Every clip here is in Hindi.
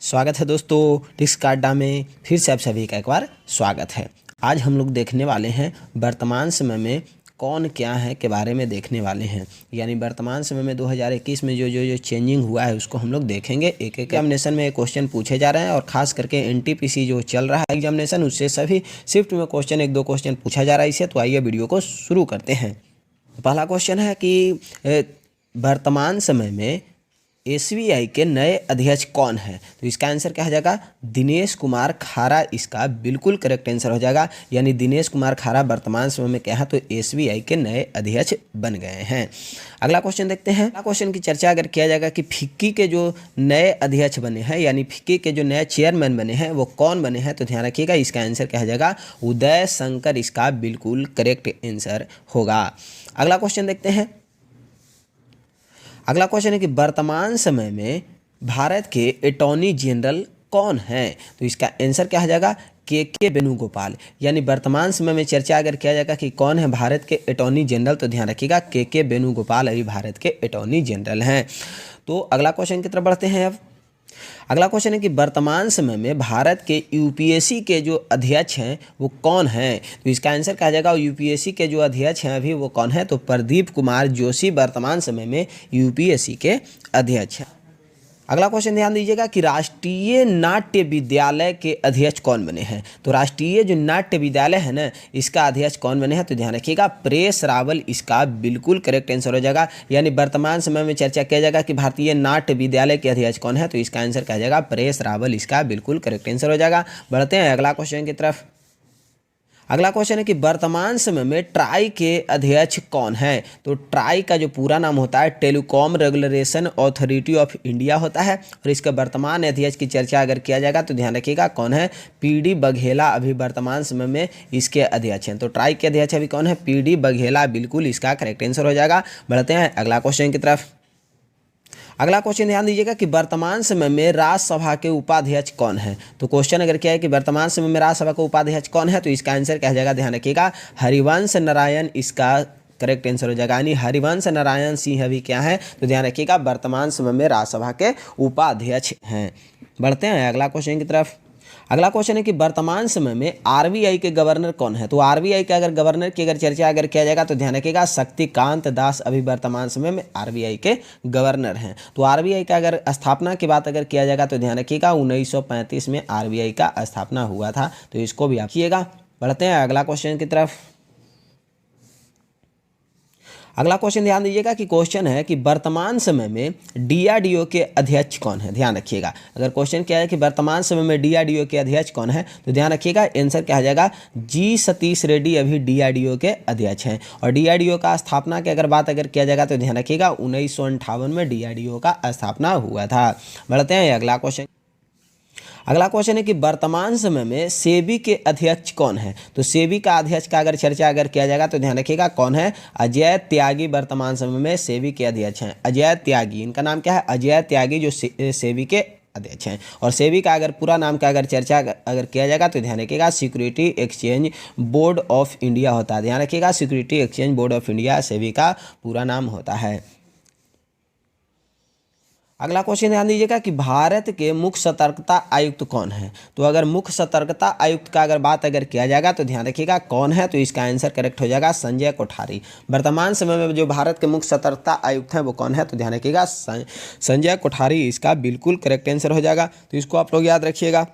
स्वागत है दोस्तों डिस्कार्डा में फिर से आप सभी का एक बार स्वागत है। आज हम लोग देखने वाले हैं वर्तमान समय में कौन क्या है के बारे में देखने वाले हैं। यानी वर्तमान समय में 2021 में जो चेंजिंग हुआ है उसको हम लोग देखेंगे। एक एग्जामिनेशन में क्वेश्चन पूछे जा रहे हैं और ख़ास करके एनटीपीसी जो चल रहा है एग्जामिनेशन उससे सभी शिफ्ट में क्वेश्चन एक दो क्वेश्चन पूछा जा रहा है इसे। तो आइए वीडियो को शुरू करते हैं। पहला क्वेश्चन है कि वर्तमान समय में एसबीआई के नए अध्यक्ष कौन है। तो इसका आंसर क्या हो जाएगा, दिनेश कुमार खारा इसका बिल्कुल करेक्ट आंसर हो जाएगा। यानी दिनेश कुमार खारा वर्तमान समय में क्या है तो एसबीआई के नए अध्यक्ष बन गए हैं। अगला क्वेश्चन देखते हैं। अगला क्वेश्चन की चर्चा अगर किया जाएगा कि फिक्की के जो नए अध्यक्ष बने हैं यानी फिक्की के जो नए चेयरमैन बने हैं वो कौन बने हैं, तो ध्यान रखिएगा इसका आंसर क्या हो जाएगा, उदय शंकर इसका बिल्कुल करेक्ट आंसर होगा। अगला क्वेश्चन देखते हैं। अगला क्वेश्चन है कि वर्तमान समय में भारत के अटॉर्नी जनरल कौन है। तो इसका आंसर क्या हो जाएगा, के वेणुगोपाल। यानी वर्तमान समय में चर्चा अगर किया जाएगा कि कौन है भारत के अटॉर्नी जनरल तो ध्यान रखिएगा के वेणुगोपाल अभी भारत के अटॉर्नी जनरल हैं। तो अगला क्वेश्चन की तरफ बढ़ते हैं। अब अगला क्वेश्चन है कि वर्तमान समय में भारत के यूपीएससी के जो अध्यक्ष हैं वो कौन हैं। तो इसका आंसर कहा जाएगा यूपीएससी के जो अध्यक्ष हैं अभी वो कौन है, तो प्रदीप कुमार जोशी वर्तमान समय में यूपीएससी के अध्यक्ष हैं। अगला क्वेश्चन ध्यान दीजिएगा कि राष्ट्रीय नाट्य विद्यालय के अध्यक्ष कौन बने हैं। तो राष्ट्रीय जो नाट्य विद्यालय है ना इसका अध्यक्ष कौन बने हैं, तो ध्यान रखिएगा परेश रावल इसका बिल्कुल करेक्ट आंसर हो जाएगा। यानी वर्तमान समय में चर्चा किया जाएगा कि भारतीय नाट्य विद्यालय के अध्यक्ष कौन है, तो इसका आंसर कहा जाएगा परेश रावल इसका बिल्कुल करेक्ट आंसर हो जाएगा। बढ़ते हैं अगला क्वेश्चन की तरफ। अगला क्वेश्चन है कि वर्तमान समय में ट्राई के अध्यक्ष कौन है। तो ट्राई का जो पूरा नाम होता है telecom regulation authority of India होता है और इसके वर्तमान अध्यक्ष की चर्चा अगर किया जाएगा तो ध्यान रखिएगा कौन है, पीडी बघेला अभी वर्तमान समय में इसके अध्यक्ष हैं। तो ट्राई के अध्यक्ष अभी कौन है, पीडी बघेला बिल्कुल इसका करेक्ट आंसर हो जाएगा। बढ़ते हैं अगला क्वेश्चन की तरफ। अगला क्वेश्चन ध्यान दीजिएगा कि वर्तमान समय में राज्यसभा के उपाध्यक्ष कौन है। तो क्वेश्चन अगर क्या है कि वर्तमान समय में राज्यसभा के उपाध्यक्ष कौन है, तो इसका आंसर क्या हो जाएगा, ध्यान रखिएगा हरिवंश नारायण इसका करेक्ट आंसर हो जाएगा। यानी हरिवंश नारायण सिंह अभी क्या है, तो ध्यान रखिएगा वर्तमान समय में राज्यसभा के उपाध्यक्ष हैं। बढ़ते हैं अगला क्वेश्चन की तरफ। अगला क्वेश्चन है कि वर्तमान समय में आरबीआई के गवर्नर कौन है। तो आरबीआई के अगर गवर्नर की अगर चर्चा अगर किया जाएगा तो ध्यान रखिएगा शक्तिकांत दास अभी वर्तमान समय में आरबीआई के गवर्नर हैं। तो आरबीआई का अगर स्थापना की बात अगर किया जाएगा तो ध्यान रखिएगा 1935 में आरबीआई का स्थापना हुआ था, तो इसको भी आप रखिएगा। बढ़ते हैं अगला क्वेश्चन की तरफ। अगला क्वेश्चन ध्यान दीजिएगा कि क्वेश्चन है कि वर्तमान समय में डीआरडीओ के अध्यक्ष कौन है। ध्यान रखिएगा अगर क्वेश्चन क्या है कि वर्तमान समय में डीआरडीओ के अध्यक्ष कौन है, तो ध्यान रखिएगा आंसर क्या आ जाएगा, जी सतीश रेड्डी अभी डीआरडीओ के अध्यक्ष हैं। और डीआरडीओ का स्थापना की अगर बात अगर किया जाएगा तो ध्यान रखिएगा 1958 में डीआरडीओ का स्थापना हुआ था। बढ़ते हैं अगला क्वेश्चन। अगला क्वेश्चन है कि वर्तमान समय में सेबी के अध्यक्ष कौन है। तो सेबी का अध्यक्ष का अगर चर्चा अगर किया जाएगा तो ध्यान रखिएगा कौन है, अजय त्यागी वर्तमान समय में सेबी के अध्यक्ष हैं। अजय त्यागी इनका नाम क्या है, अजय त्यागी जो सेबी के अध्यक्ष हैं। और सेबी का अगर पूरा नाम का अगर चर्चा अगर किया जाएगा तो ध्यान रखिएगा security exchange board of India होता है। ध्यान रखिएगा security exchange board of India SEBI का पूरा नाम होता है। अगला क्वेश्चन ध्यान दीजिएगा कि भारत के मुख्य सतर्कता आयुक्त कौन है। तो अगर मुख्य सतर्कता आयुक्त का अगर बात अगर किया जाएगा तो ध्यान रखिएगा कौन है, तो इसका आंसर करेक्ट हो जाएगा संजय कोठारी। वर्तमान समय में जो भारत के मुख्य सतर्कता आयुक्त हैं वो कौन है, तो ध्यान रखिएगा संजय कोठारी इसका बिल्कुल करेक्ट आंसर हो जाएगा। तो इसको आप लोग याद रखिएगा।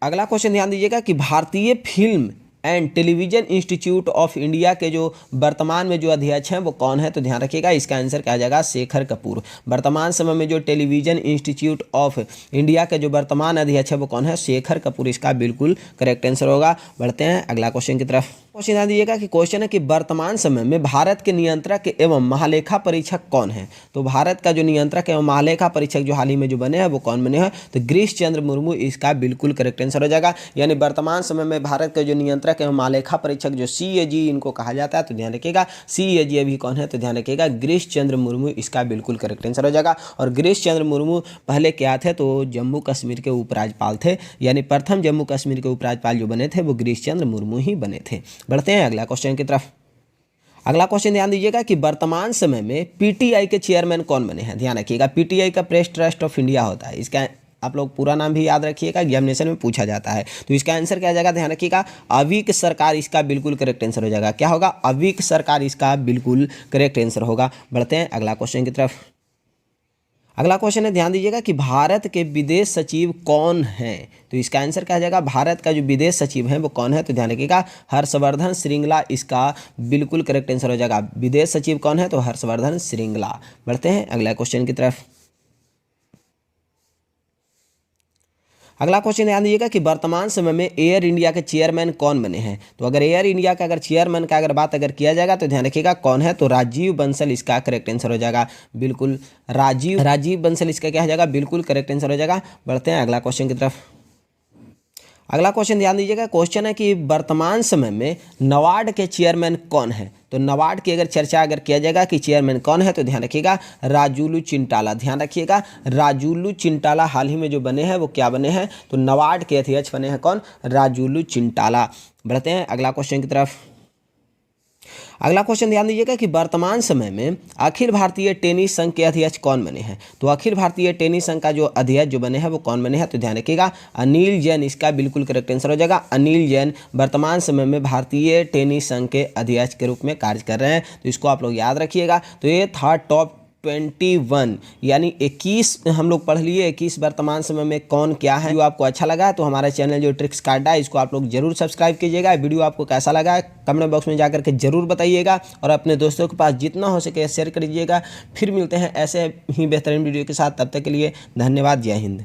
अगला क्वेश्चन ध्यान दीजिएगा कि भारतीय film and television institute of India के जो वर्तमान में जो अध्यक्ष हैं वो कौन है, तो ध्यान रखिएगा इसका आंसर क्या आ जाएगा, शेखर कपूर। वर्तमान समय में जो टेलीविजन इंस्टीट्यूट ऑफ इंडिया के जो वर्तमान अध्यक्ष है वो कौन है, शेखर कपूर इसका बिल्कुल करेक्ट आंसर होगा। बढ़ते हैं अगला क्वेश्चन की तरफ। क्वेश्चन ध्यान दीजिएगा कि क्वेश्चन है कि वर्तमान समय में भारत के नियंत्रक एवं महालेखा परीक्षक कौन है। तो भारत का जो नियंत्रक एवं महालेखा परीक्षक जो हाल ही में जो बने हैं वो कौन बने हैं, तो गिरीश चंद्र मुर्मू इसका बिल्कुल करेक्ट आंसर हो जाएगा। यानी वर्तमान समय में भारत के जो नियंत्रक एवं महालेखा परीक्षक जो सीएजी इनको कहा जाता है, तो ध्यान रखिएगा सीएजी अभी कौन है, तो ध्यान रखिएगा गिरीश चंद्र मुर्मू इसका बिल्कुल करेक्ट आंसर हो जाएगा। और गिरीश चंद्र मुर्मू पहले क्या थे, तो जम्मू कश्मीर के उपराज्यपाल थे। यानी प्रथम जम्मू कश्मीर के उपराज्यपाल जो बने थे वो गिरीश चंद्र मुर्मू ही बने थे। बढ़ते हैं अगला क्वेश्चन की तरफ। अगला क्वेश्चन ध्यान दीजिएगा कि वर्तमान समय में पीटीआई के चेयरमैन कौन बने हैं। ध्यान रखिएगा, पीटीआई का प्रेस ट्रस्ट ऑफ इंडिया होता है, इसका आप लोग पूरा नाम भी याद रखिएगा, एग्जामिनेशन में पूछा जाता है। तो इसका आंसर क्या आ जाएगा, ध्यान रखिएगा, अविक सरकार इसका बिल्कुल करेक्ट आंसर हो जाएगा। क्या होगा, अविक सरकार इसका बिल्कुल करेक्ट आंसर होगा। बढ़ते हैं अगला क्वेश्चन की तरफ। अगला क्वेश्चन है, ध्यान दीजिएगा कि भारत के विदेश सचिव कौन हैं। तो इसका आंसर क्या आ जाएगा, भारत का जो विदेश सचिव है वो कौन है। तो ध्यान रखिएगा, हर्षवर्धन श्रृंगला इसका बिल्कुल करेक्ट आंसर हो जाएगा। विदेश सचिव कौन है, तो हर्षवर्धन श्रृंगला। बढ़ते हैं अगला क्वेश्चन की तरफ। अगला क्वेश्चन ध्यान दीजिएगा कि वर्तमान समय में एयर इंडिया के चेयरमैन कौन बने हैं। तो अगर एयर इंडिया का अगर चेयरमैन का अगर बात किया जाएगा तो ध्यान रखिएगा कौन है, तो राजीव बंसल इसका करेक्ट आंसर हो जाएगा। बिल्कुल राजीव बंसल इसका क्या हो जाएगा, बिल्कुल करेक्ट आंसर हो जाएगा। बढ़ते हैं अगला क्वेश्चन की तरफ। अगला क्वेश्चन ध्यान दीजिएगा, क्वेश्चन है कि वर्तमान समय में नाबार्ड के चेयरमैन कौन है। तो नाबार्ड की अगर चर्चा किया जाएगा कि चेयरमैन कौन है, तो ध्यान रखिएगा राजुलू चिंटाला। ध्यान रखिएगा राजुलू चिंटाला हाल ही में जो बने हैं वो क्या बने हैं, तो नाबार्ड के अध्यक्ष बने हैं कौन, राजुलू चिंटाला। बढ़ते हैं अगला क्वेश्चन की तरफ। अगला क्वेश्चन ध्यान दीजिएगा कि वर्तमान समय में अखिल भारतीय टेनिस संघ के अध्यक्ष कौन बने हैं। तो अखिल भारतीय टेनिस संघ का जो अध्यक्ष जो बने हैं वो कौन बने हैं, तो ध्यान रखिएगा अनिल जैन इसका बिल्कुल करेक्ट आंसर हो जाएगा। अनिल जैन वर्तमान समय में भारतीय टेनिस संघ के अध्यक्ष के रूप में कार्य कर रहे हैं। तो इसको आप लोग याद रखिएगा। तो ये था टॉप 21 यानी 21 हम लोग पढ़ लिए। 21 वर्तमान समय में कौन क्या है। वीडियो आपको अच्छा लगा तो हमारा चैनल जो ट्रिक्स कार्ड है इसको आप लोग जरूर सब्सक्राइब कीजिएगा। वीडियो आपको कैसा लगा कमेंट बॉक्स में जाकर के जरूर बताइएगा और अपने दोस्तों के पास जितना हो सके शेयर कर दीजिएगा। फिर मिलते हैं ऐसे ही बेहतरीन वीडियो के साथ, तब तक के लिए धन्यवाद। जय हिंद।